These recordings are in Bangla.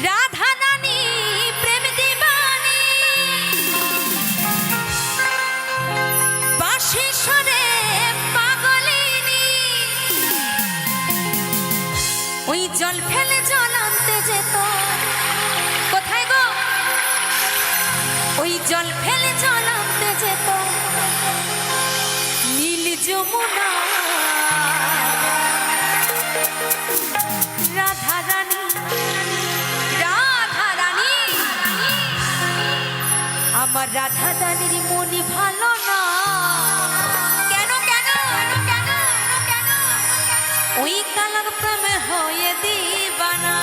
রাধা রানী প্রেম দিবানী বাঁশিসরে পাগলিনী ওই জল ফেলে জল আনতে যেত কোথায় গো ওই জল ফেলে জল আনতে যেত নীল যমুনা রাধা রানী আমার রাধা রানীর মনি ভালো না কেন কেন কেন কেন ওই কালার প্রেমে হয়ে দিবানা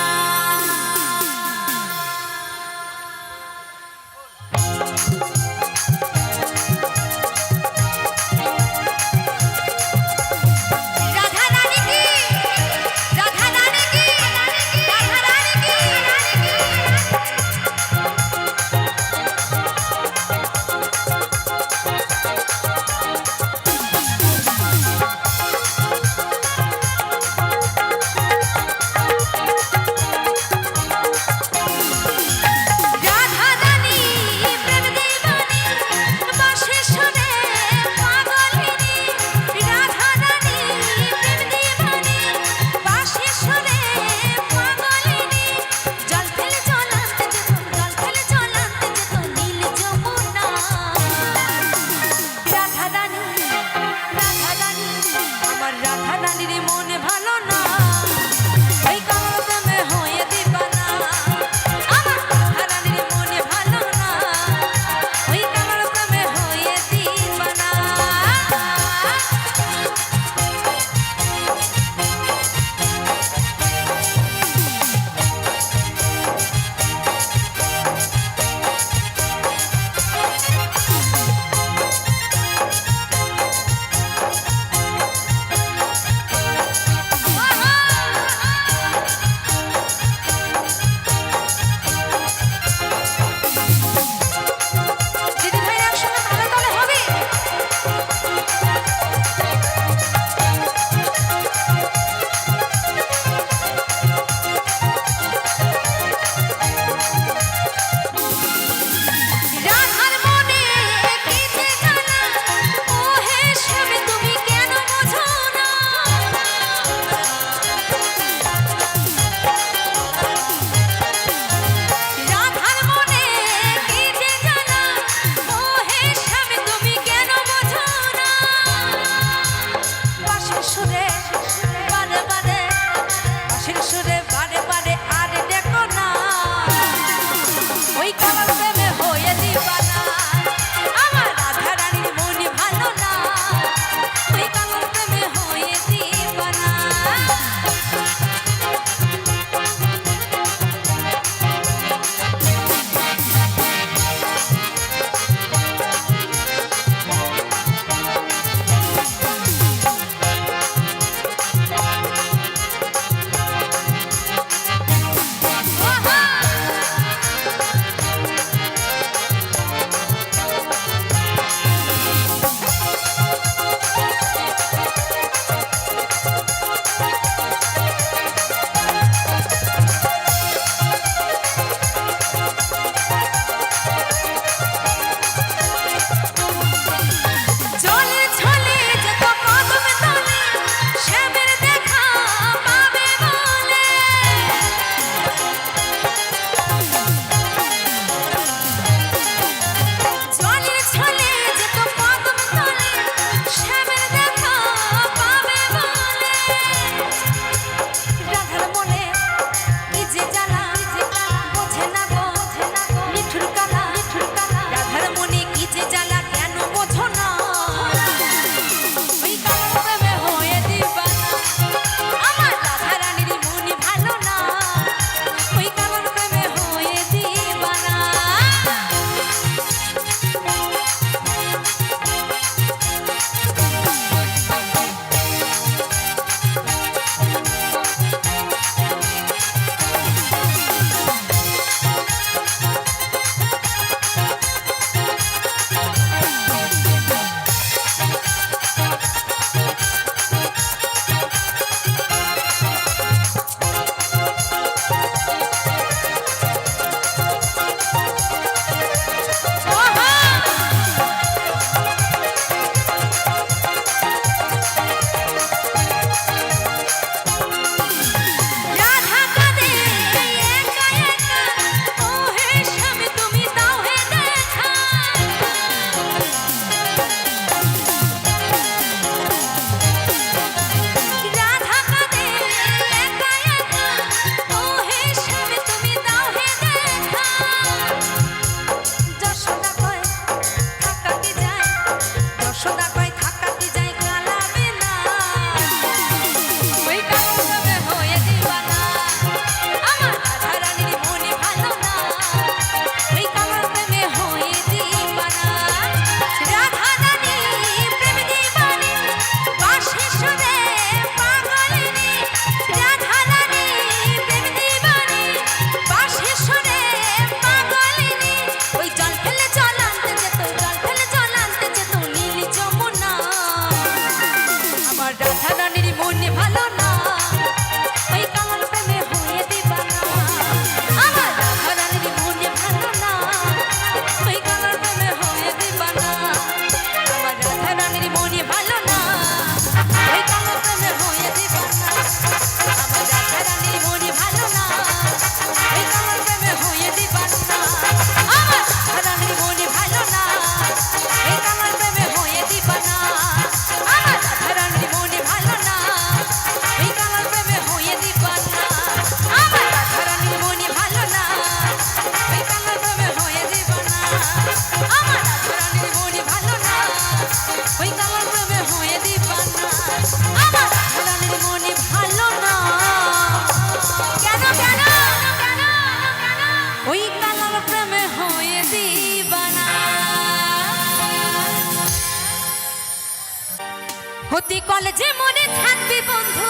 অতি কলেজে মনে থাকবি বন্ধু,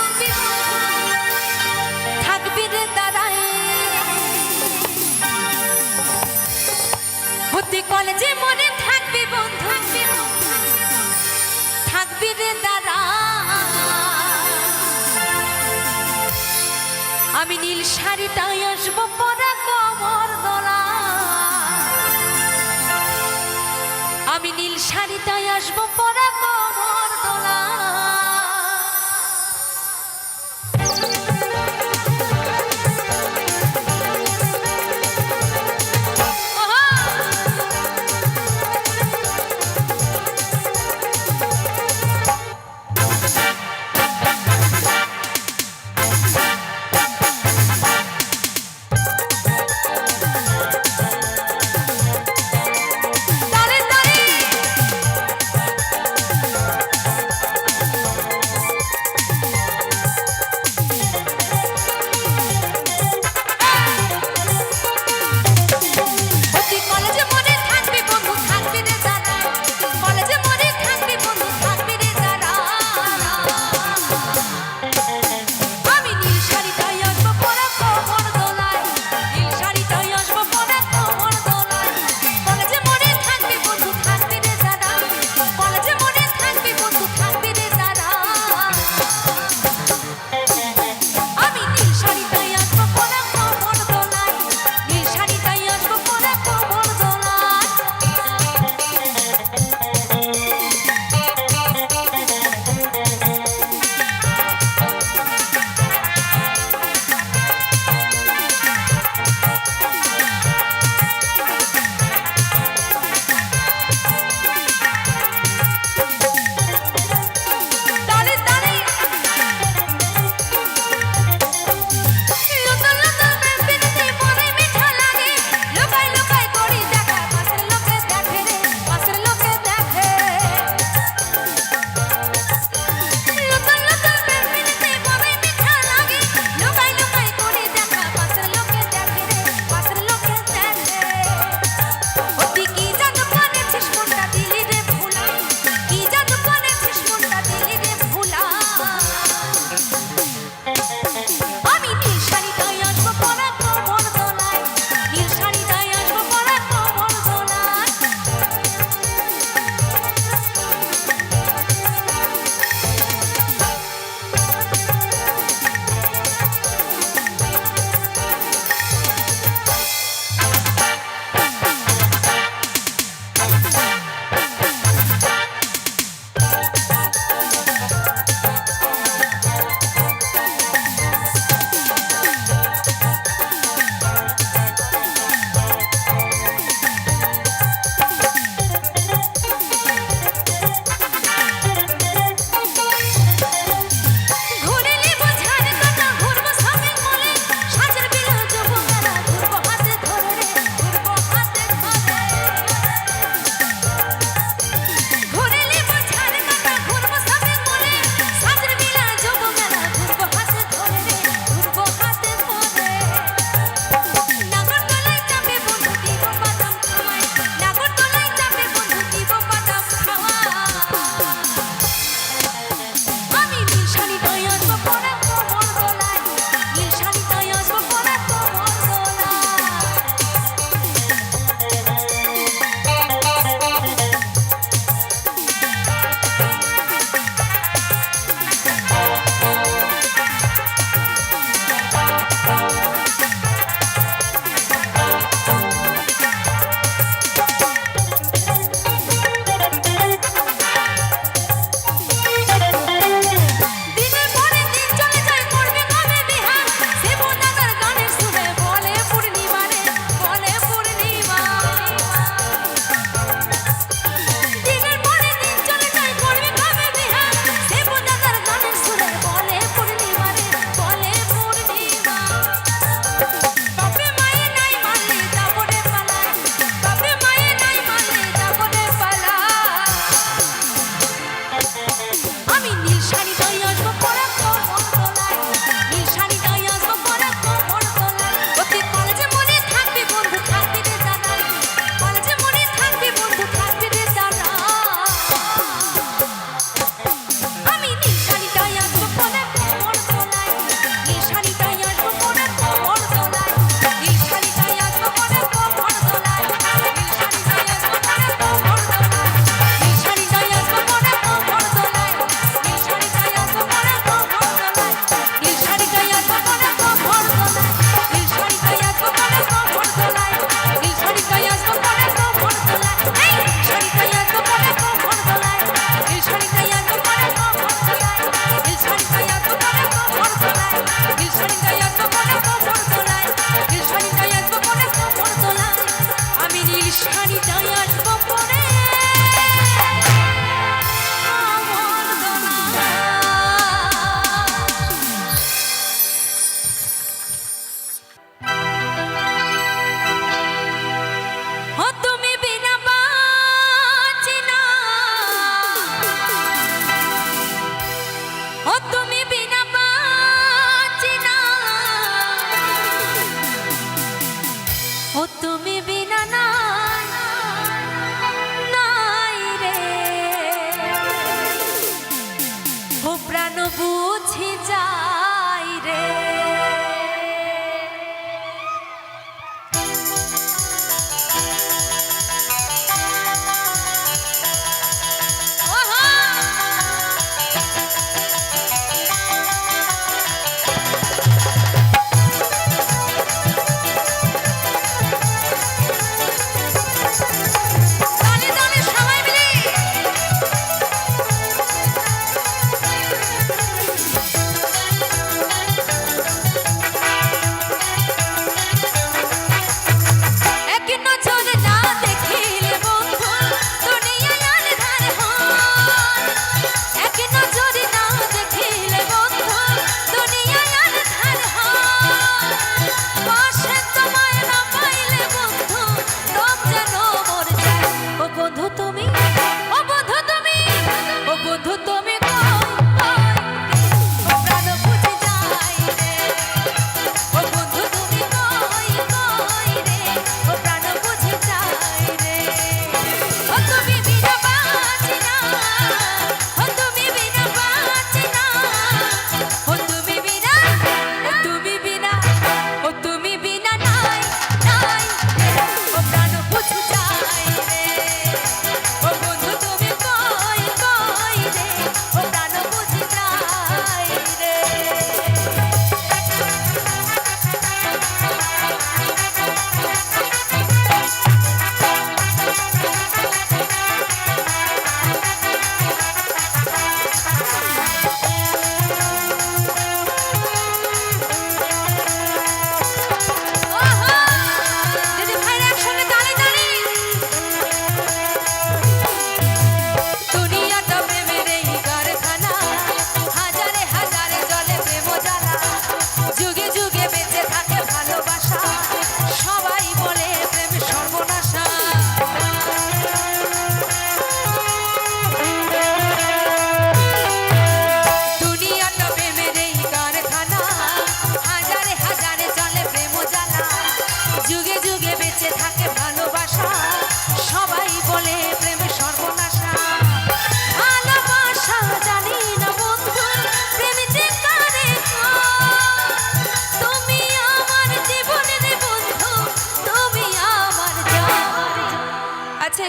থাকবি রে দাঁড়ায়। অতি কলেজে মনে থাকবি বন্ধু, থাকবি রে দাঁড়ায়। আমি নীল শাড়িটাই আসবো পরা কমর দোলা, আমি নীল শাড়িটাই আসবো পরা কমর দোলা। ও তুমি বিনা নাই নাই রে, ও প্রাণ বুঝি যাই রে।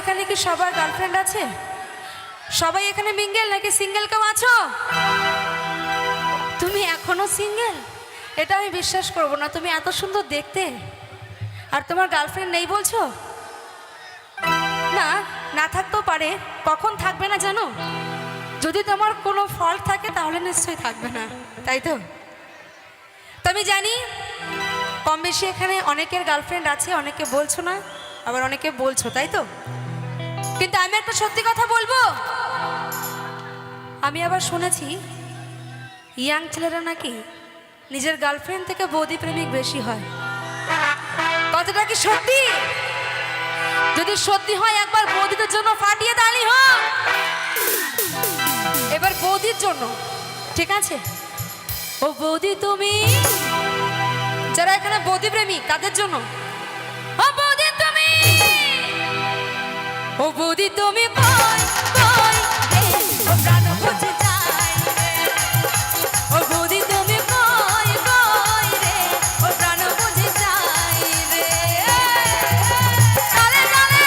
এখানে কি সবার গার্লফ্রেন্ড আছে? সবাই এখানে মিঙ্গেল নাকি সিঙ্গেল কেউ আছো? তুমি এখনো সিঙ্গেল? এটা আমি বিশ্বাস করব না। তুমি এত সুন্দর দেখতে আর তোমার গার্লফ্রেন্ড নেই বলছো? না, না থাকতেও পারে। কখন থাকবে না জানো? যদি তোমার কোনো ফল্ট থাকে তাহলে নিশ্চয়ই থাকবে না, তাই তো? তো আমি জানি কম বেশি এখানে অনেকের গার্লফ্রেন্ড আছে, অনেকে বলছো না, আবার অনেকে বলছো, তাই তো? কিন্তু আমি একটা সত্যি কথা বলবো, আমি আবার শুনেছি ইয়াং ছেলেরা নাকি নিজের গার্লফ্রেন্ড থেকে বৌদি প্রেমিক বেশি হয়। কতটা কি সত্যি? যদি সত্যি হয় একবার বৌদিদের জন্য ফাটিয়ে তালি হোক। এবার বৌদির জন্য, ঠিক আছে? ও বৌদি তুমি, যারা এখানে বৌদি প্রেমিক তাদের জন্য। ও বৌদি তুমি, ও বৌদি তুমি কই কই রে, ও প্রাণ বুঝে যায় রে। ও বৌদি তুমি কই কই রে, ও প্রাণ বুঝে যায় রে। চলে চলে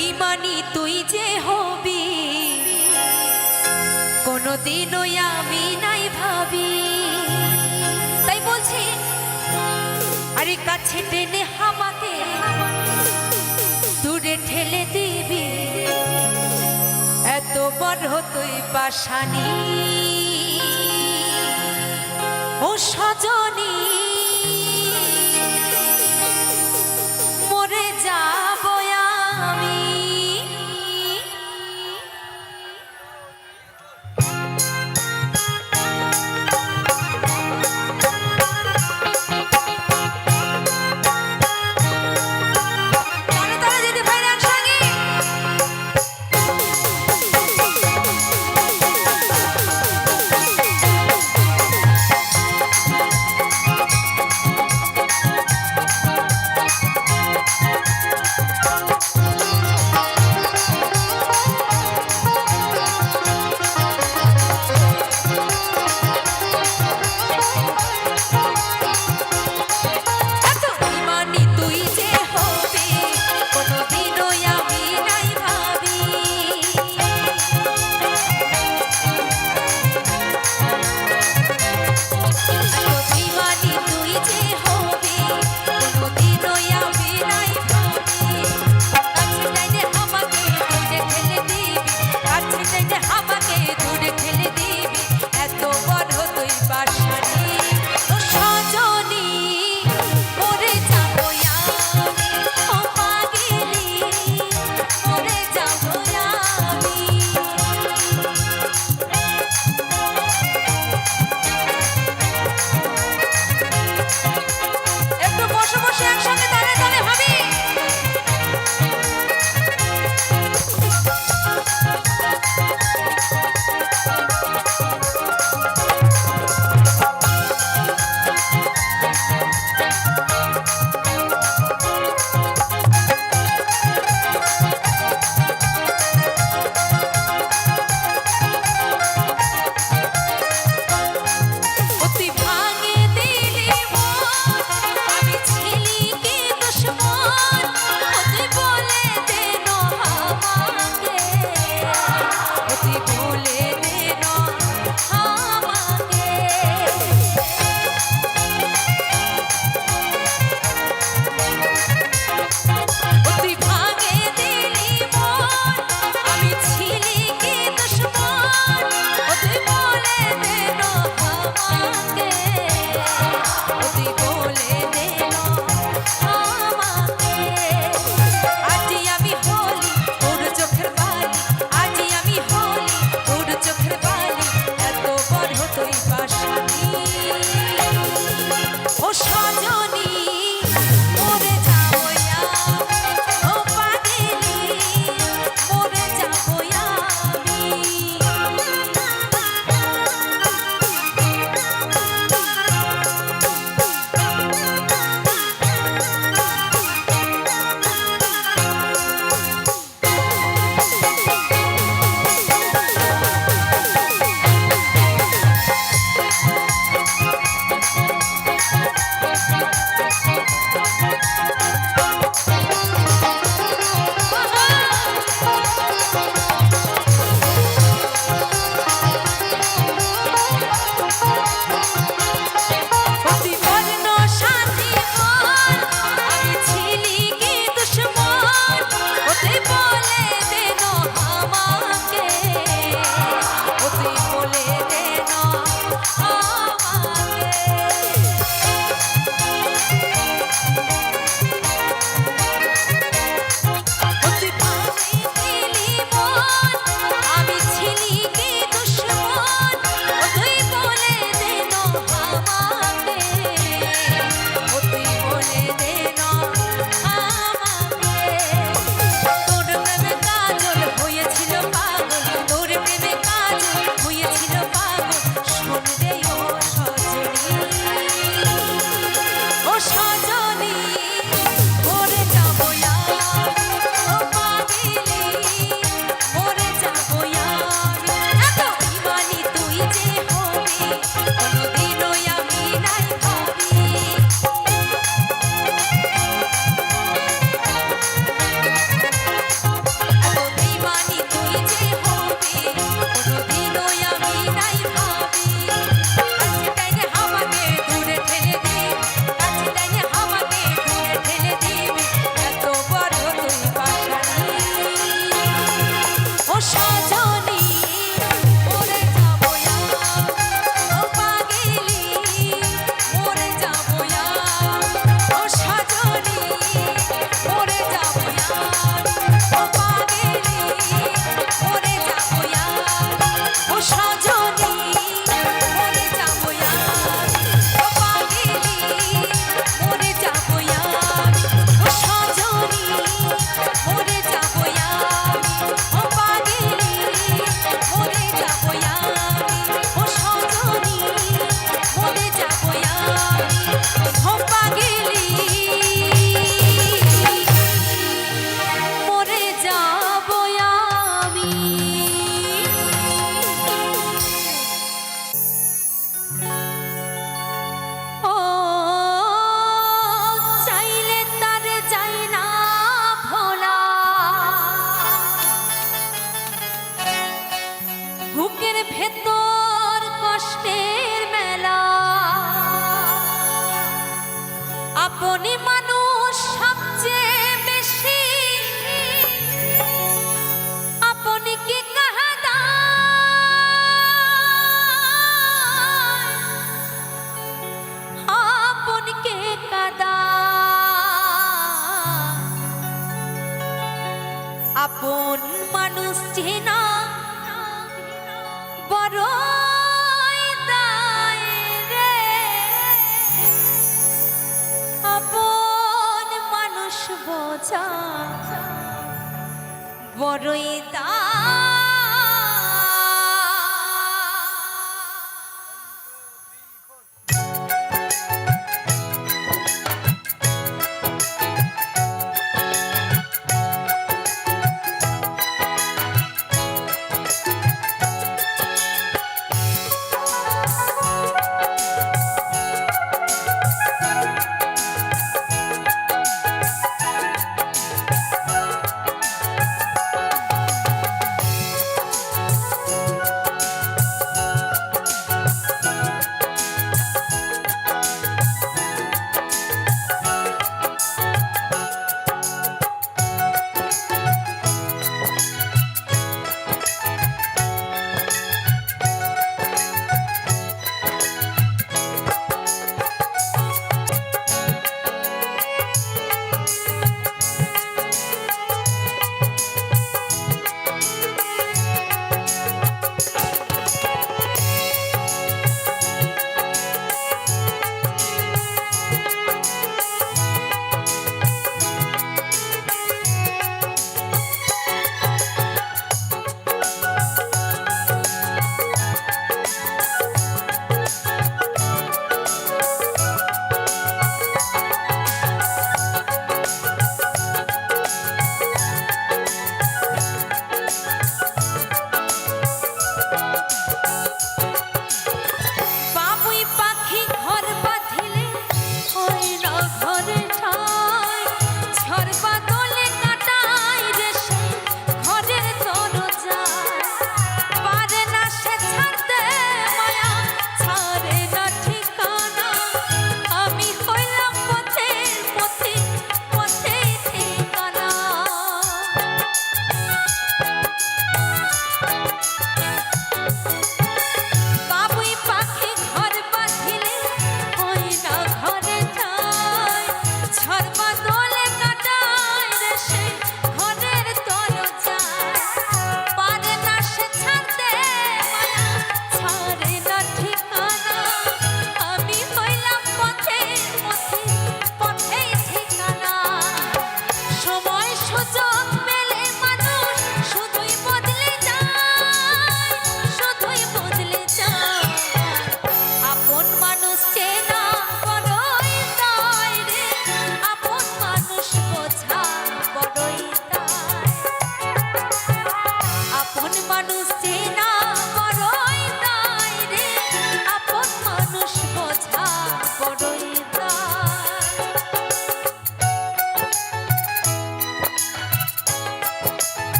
বেইমানি তুই যে হবি কোনোদিনও আমি নাই ভাবি। তাই বলছি আরে কাছে টেনে আমাকে দূরে ঠেলে দিবি, এত বড় তুই পাশানি ও সজনী মরে যাব আমি। আপনি মানুষ সবচেয়ে বেশি আপনি কি কাহাদা আপনি কে কাদা আপন মানুষ চেনা বড় বোঝা বড়ই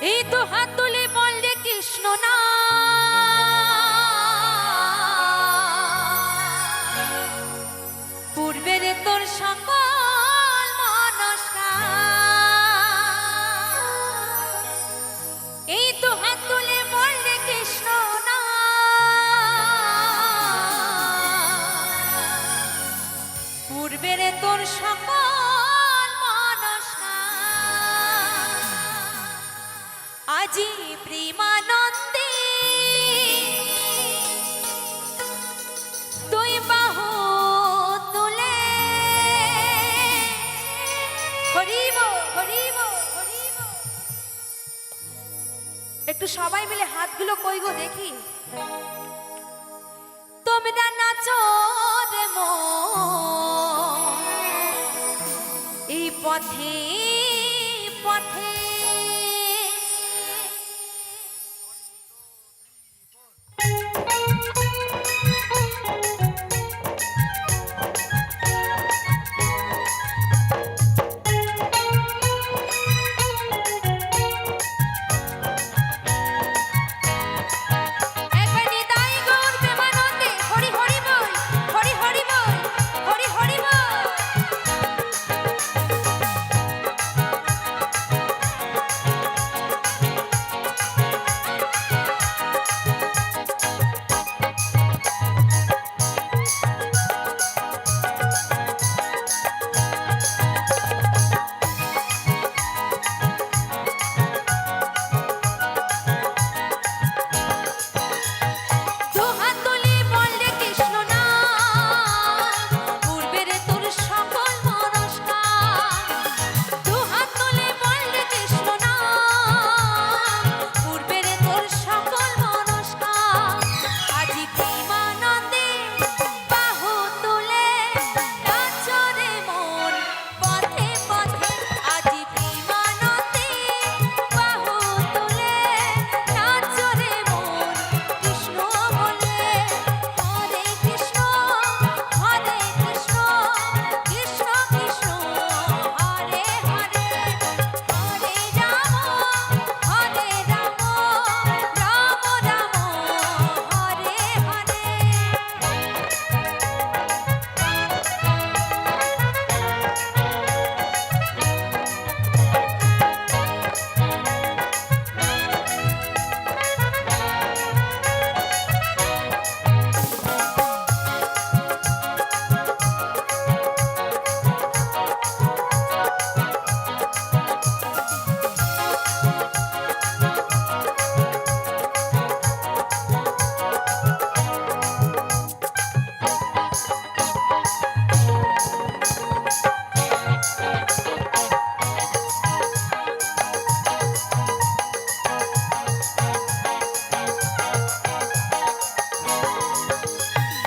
এই তো হাত তুলে বললে কৃষ্ণ না, পূর্বের তোর সকল মনস্কার। এই তো হাত তুলে বললে কৃষ্ণ না, পূর্বের তোর সকল মনস্কার। আজি প্রেমানন্দে তুই বাহু তুলে হরিব হরিব হরিব। একটু সবাই মিলে হাতগুলো কই গো দেখি। তোমরা নাচো রে মন এই পথে পথে, একবার নিতাই গৌর প্রেমানন্দে হরি হরি বল, হরি হরি বল, হরি হরি বল। দুহাত তুলে বললে কৃষ্ণ না, পূর্বের তোর সকল মনস্কার। দুহাত তুলে বললে কৃষ্ণ না, পূর্বের তোর সকল মনস্কার। আজি প্রেমানন্দে বাহু তুলে নাচো রে মন পথে পথে। আজি প্রেমানন্দে বাহু তুলে নাচো রে মন কৃষ্ণ বলে। হরে কৃষ্ণ হরে কৃষ্ণ কৃষ্ণ কৃষ্ণ হরে হরে, হরে রাম হরে রাম রাম রাম হরে হরে।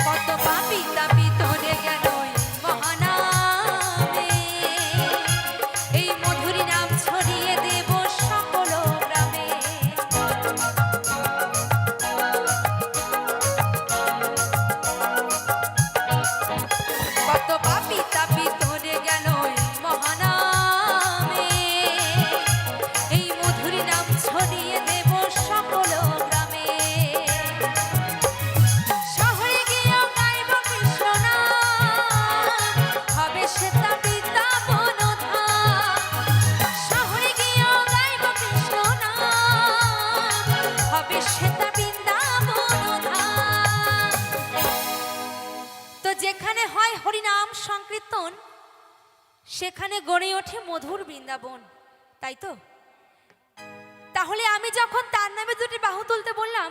কত পাপী তাপী ধরে গেল এই মহানামে, এই মধুর নাম ছড়িয়ে দেব সকল গ্রামে। কত পাপী তাপী ধরে গেল এই মহানামে, এই মধুর নাম ছড়িয়ে দেব সকল গ্রামে। শহরে গিয়েও গাইব কৃষ্ণ নাম, হবে সেটা বৃন্দাবন ধাম। শহরে গিয়েও গাইব কৃষ্ণ নাম, হবে সেটা বৃন্দাবন ধাম। তো যেখানে হয় হরিনাম সংকীর্তন, সেখানে গড়ে ওঠে মধুর বৃন্দাবন, তাই তো? তাহলে আমি যখন তার নামে দুটি বাহু তুলতে বললাম,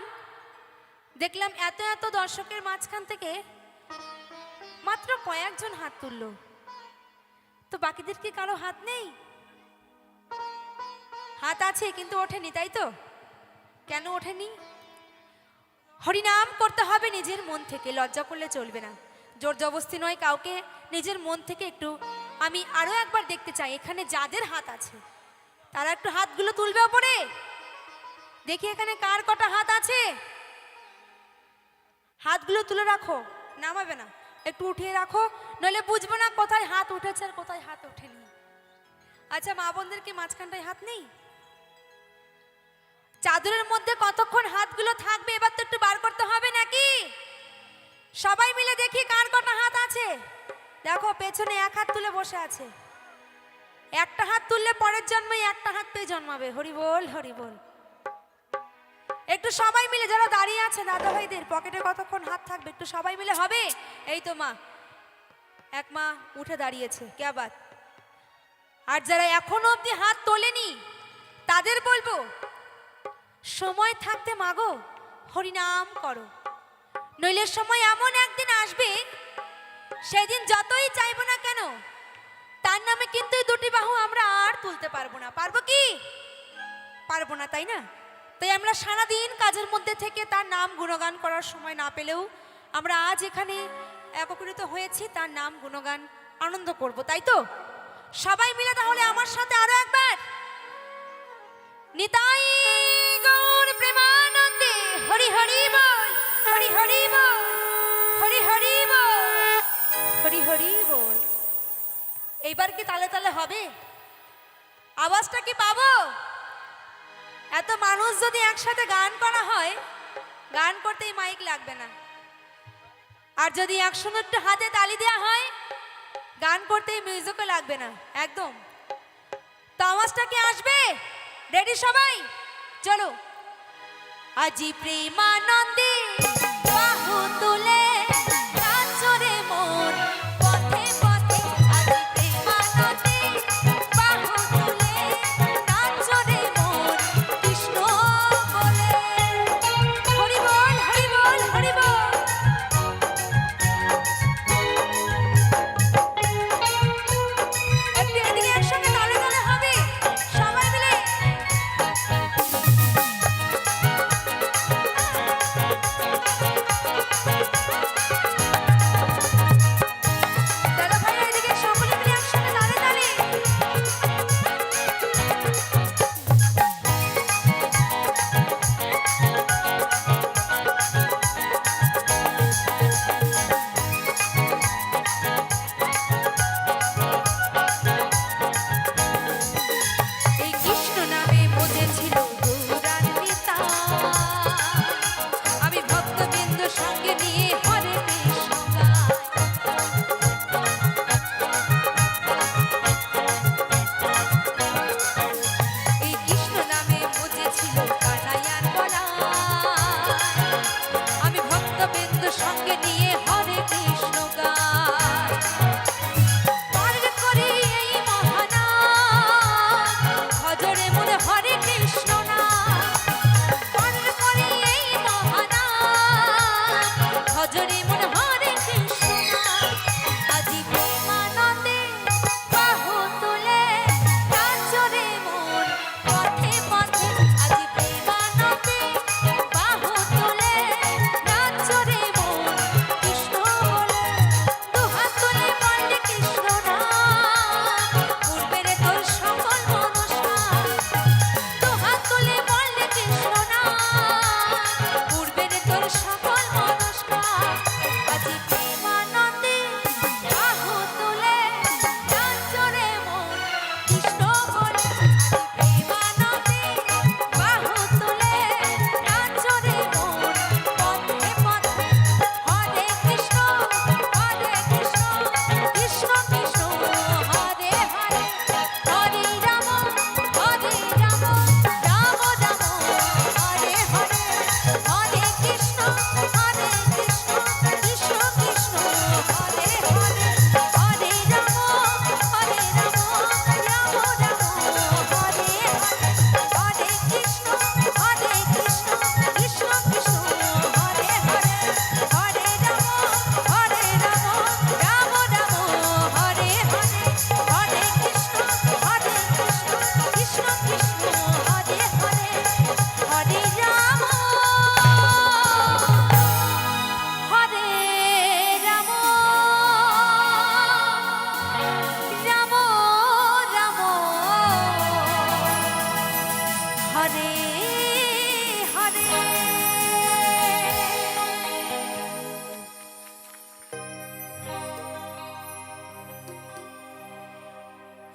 দেখলাম এত এত দর্শকের মাঝখান থেকে মাত্র কয়েকজন হাত তুললো। তো বাকিদের কি কারো হাত নেই? হাত আছে কিন্তু ওঠেনি, তাই তো? কেন ওঠেনি? হরিনাম করতে হবে নিজের মন থেকে, লজ্জা করলে চলবে না। জোর জবস্তি নয়, কাউকে নিজের মন থেকে একটু আমি আরো একবার দেখতে চাই। এখানে যাদের হাত আছে তারা একটু হাতগুলো তুলবে ওপরে, দেখি এখানে কার কটা হাত আছে। হাতগুলো তুলে রাখো, নামাবে না, একটু উঠিয়ে রাখো, নইলে বুঝবো না কোথায় হাত উঠেছে আর কোথায় হাত ওঠেনি। আচ্ছা, মা বোনদের কি মাঝখানটায় হাত নেই? চাদরের মধ্যে কতক্ষণ হাতগুলো থাকবে এবার তো একটু বার করতে হবে নাকি? সবাই মিলে দেখি কার কটা হাত আছে। দেখো পেছনে এক হাত তুলে বসে আছে। একটা হাত তুললে পরের জন্মে একটা হাত পেয়ে জন্মাবে। হরি বল হরি বল। একটু সবাই মিলে যারা দাঁড়িয়ে আছে দাদা ভাইদের পকেটে কতক্ষণ হাত থাকবে একটু সবাই মিলে হবে। এই তো মা, এক মা উঠে দাঁড়িয়েছে, কে বাত। আর যারা এখনো অবধি হাত তোলেনি তাদের বলবো সময় থাকতে মাগো হরিনাম করো, নইলে সময় এমন একদিন আসবে সেদিন যতই চাইবো না কেন তার নামে কিন্তু দুটি বাহু আমরা আর তুলতে পারবো না। পারবো কি? পারবো না, তাই না? তাই আমরা সারাদিন কাজের মধ্যে থেকে তার নাম গুণগান করার সময় না পেলেও আমরা আজ এখানে একত্রিত হয়েছি তার নাম গুণগান আনন্দ করব, তাই তো? সবাই মিলে তাহলে আমার সাথে আরো একবার নিতাই গৌর প্রেমানন্দে হরি হরি বল, হরি হরি বল, হরি হরি বল, হরি হরি বল। এইবার কি তালে তালে হবে? আওয়াজটা কি পাবো? এত মানুষ যদি একসাথে গান করা হয়, গান করতেই মাইক লাগবে না। আর যদি 100 মিনিট হাতে তালি দেওয়া হয়, গান করতেই মিউজিকও লাগবে না একদম। তো আওয়াজটা কি আসবে? রেডি সবাই? চলো। আজি প্রেমানন্দে বাহু তুলে নাচরে মন পথে পথে, আজি প্রেমানন্দে বাহু তুলে নাচরে মন কৃষ্ণ বলে। হরি বল হরি বল হরি বল। একটু এদিকে একসঙ্গে তালে তালে হবে সবাই মিলে। দাদা ভাইরা এদিকে সকলে মিলে একসঙ্গে তালে তালে। এই কৃষ্ণ নামে বোঝেছিল গৌরান্বিতা, আমি ভক্তবৃন্দ সঙ্গে নিয়ে হরে কৃষ্ণ গাই। এই কৃষ্ণ নামে বোঝেছিল কানাইয়ার গলায়, আমি ভক্তবৃন্দ সঙ্গে নিয়ে হরে কৃষ্ণ গাই। পার করি এই মহানাম ভজরে মনে হরে কৃষ্ণ নাম, পার করি এই মহানাম ভজরে মনে হরে কৃষ্ণ নাম। আজি প্রেমানন্দে বাহু তুলে নাচরে মন পথে পথে, আজি প্রেমানন্দে বাহু তুলে নাচরে মন কৃষ্ণ বলে। দুহাত তুলে বললে কৃষ্ণ নাম পূর্বের তোর সকল মনস্কার, দুহাত তুলে বললে কৃষ্ণ নাম পূর্বের তোর সকল মনস্কার। আজি প্রেমানন্দে বাহু তুলে নাচরে মন কৃষ্ণ বলে, আজি প্রেমানন্দে বাহু তুলে নাচরে মন পথে পথে। হরে কৃষ্ণ কৃষ্ণ কৃষ্ণ হরে হরে, হরে রাম রাম রাম হরে হরে, হরে কৃষ্ণ কৃষ্ণ কৃষ্ণ হরে হরে, হরে রাম রাম রাম হরে হরে, হরে কৃষ্ণ কৃষ্ণ কৃষ্ণ হরে হরে, হরে রাম রাম রাম হরে হরে, হরে কৃষ্ণ কৃষ্ণ কৃষ্ণ হরে হরে, হরে রাম রাম রাম হরে হরে।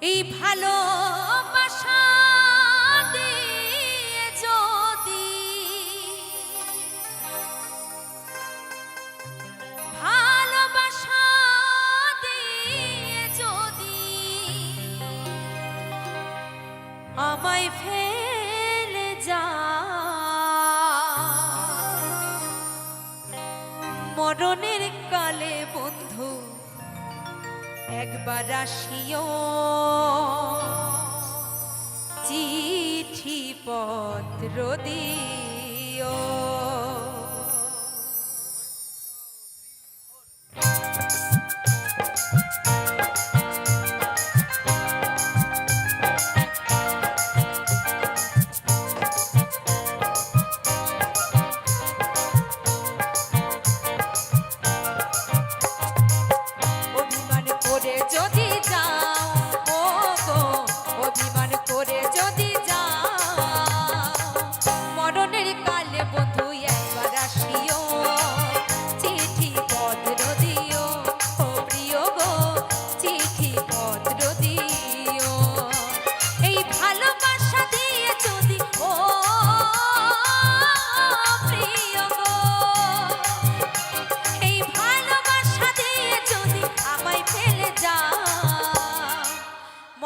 এই ভালোবাসা দিয়ে যদি আমায় ফেলে যা মরণের কালে বন্ধু একবার আসিও চিঠি পত্র দিও।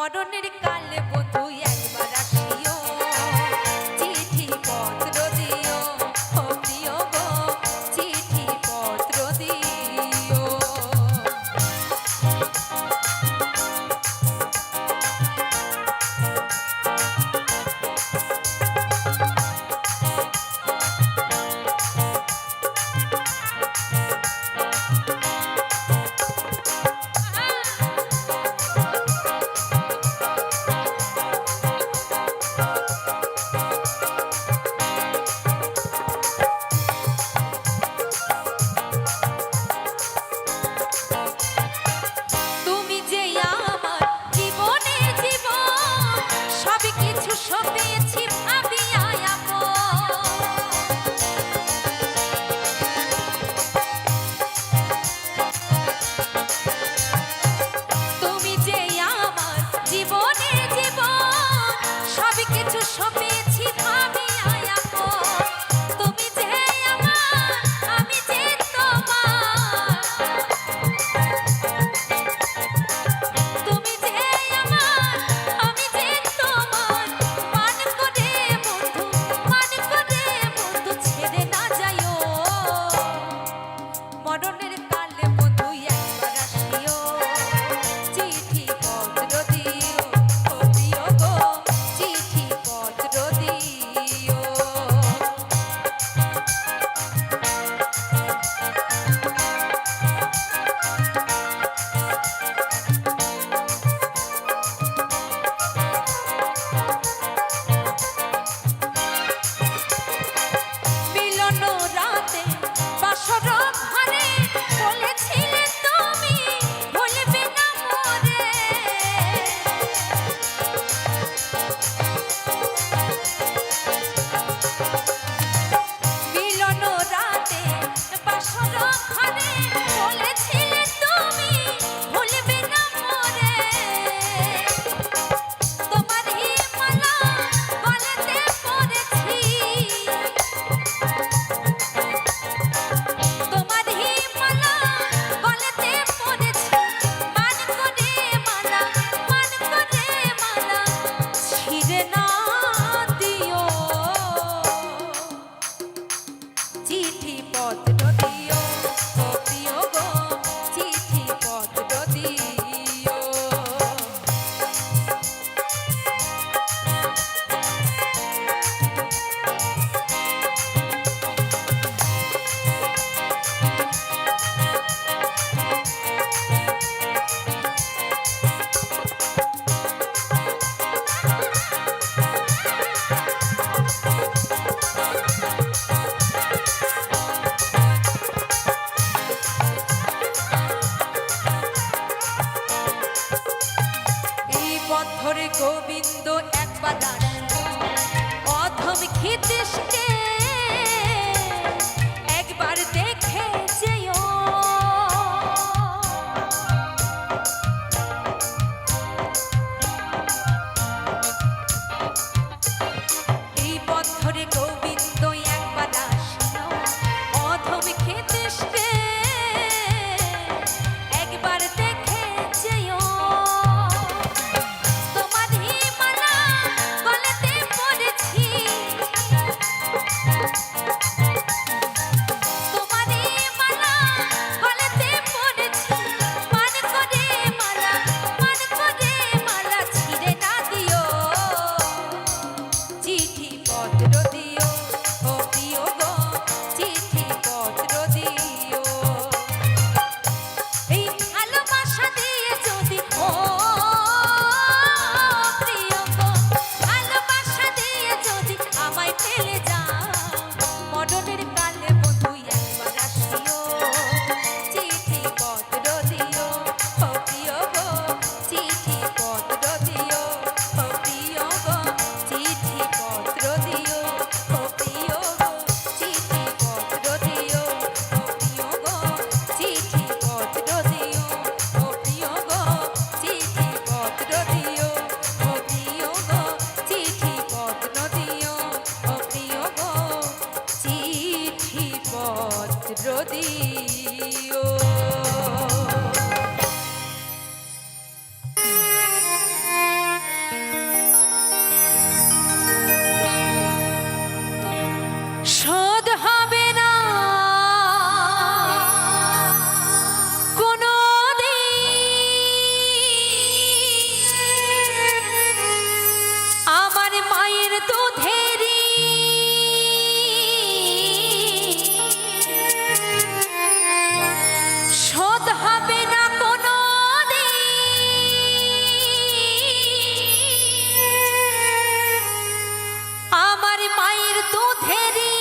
মরণের কালে বন্ধু একবার আসিও চিঠি পত্র দিও ও প্রিয় গো চিঠি পত্র দিও। ধরে গোবিন্দ একবার অধম ক্ষিতিশকে একবার দেখে যেও। এই পথ ধরে গোবিন্দ একবার অধম ক্ষিতিশকে একবার দেখে যেও। তোমার হিমালয় দিও। শোধ হবে না কোনো আমার মায়ের দুধেরি শোধ হবে না কোনো আমার মায়ের দুধেরি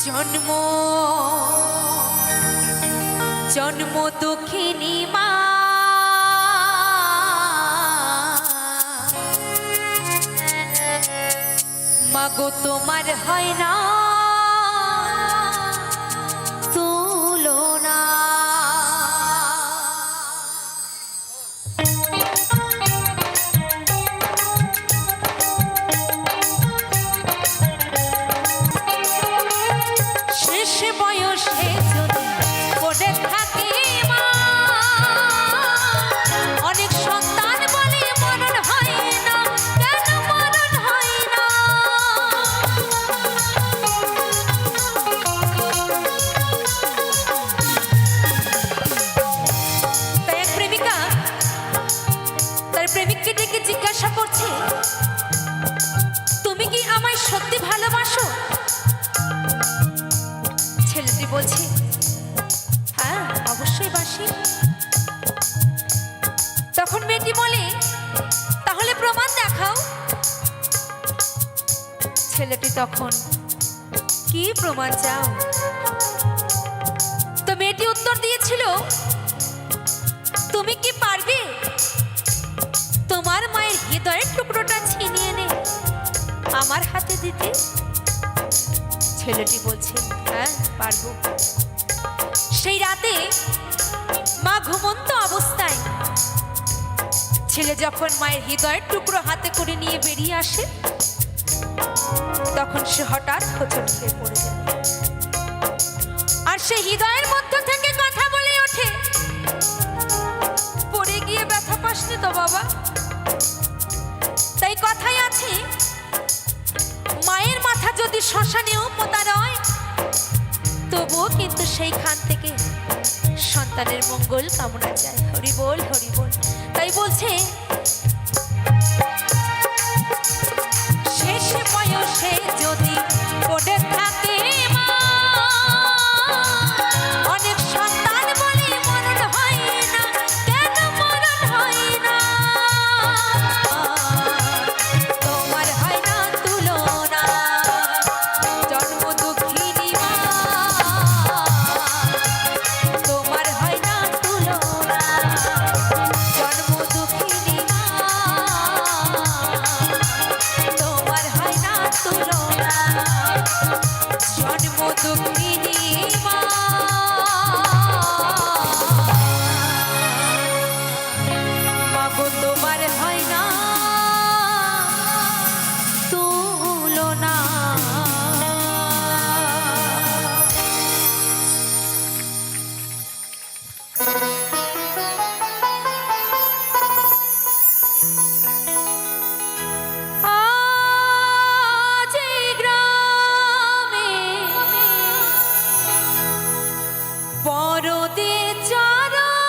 জন্ম জন্ম দুঃখিনী মা মাগো তোমার হয় না তুলনা। শেষ বয়সে যদি পড়ে থাকে মা অনেক সন্তান বলে মরণ হয় না, কেন মরণ হয় না? তাই এক প্রেমিকা তার প্রেমিককে ডেকে জিজ্ঞাসা করছে, তুমি কি আমায় সত্যি ভালোবাসো? ছেলেটি বলছে, হ্যাঁ অবশ্যই বাসি। তখন মেয়েটি বলে, তাহলে প্রমাণ দেখাও। ছেলেটি তখন, কি প্রমাণ চাও? তো মেয়েটি উত্তর দিয়েছিল, তুমি কি পারবে তোমার মায়ের হৃদয়ের টুকরোটা ছিনিয়ে এনে আমার হাতে দিতে? ছেলেটি বলছে, হ্যাঁ পারবো। সেই রাতে মা ঘুমন্ত অবস্থায় ছেলে যখন মায়ের হৃদয়ের টুকরো হাতে করে নিয়ে বেরিয়ে আসে, তখন সে হঠাৎ হোঁচট খেয়ে পড়ে যায়। আর সে হৃদয়ের মধ্য থেকে কথা বলে ওঠে, পড়ে গিয়ে ব্যথা পাসনি তো বাবা? তাই কথাই আছে, মায়ের মাথা যদি শ্মশানেও পোতা রয়, তবুও কিন্তু সেইখান থেকে সন্তানের মঙ্গল কামনা যায়। হরি বল হরি বল। তাই বলছে, শেষ বয়সে যদি পড়ে থাকে মা অনেক সন্তান বলে মরণ হয় না, কেন মরণ হয় না? তোমার হয় না তুলনা, জন্ম দুঃখিনী মা তোমার হয় না তুলনা, জন্ম দুঃখিনী মা তোমার হয় না তুলনা, জন্ম দুঃখিনী মা। মাগো তোমার হয় না তুলনা। আজ এই গ্রামে বড়দের চরণে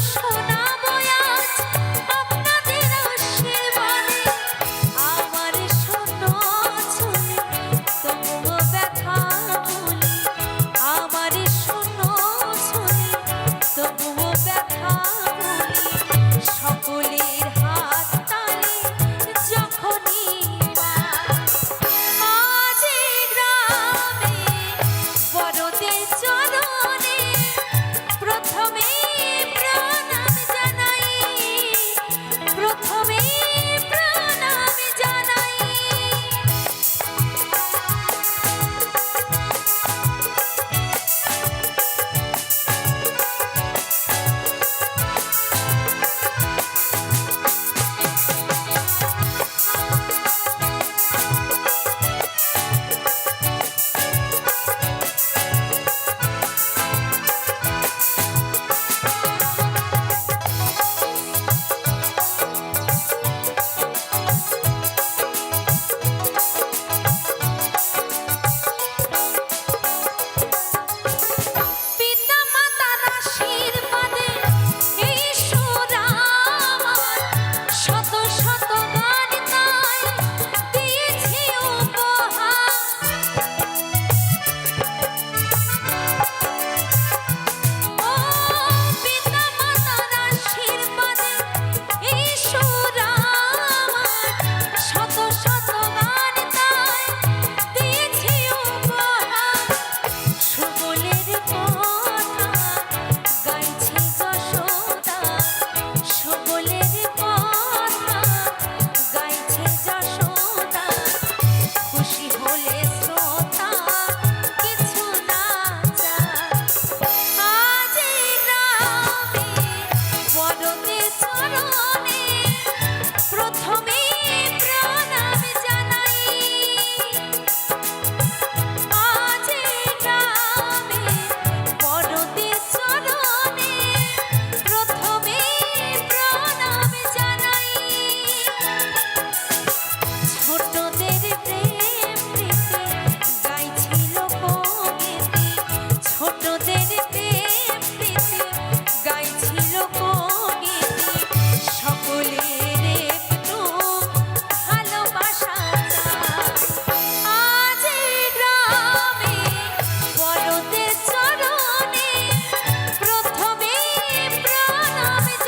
সোনা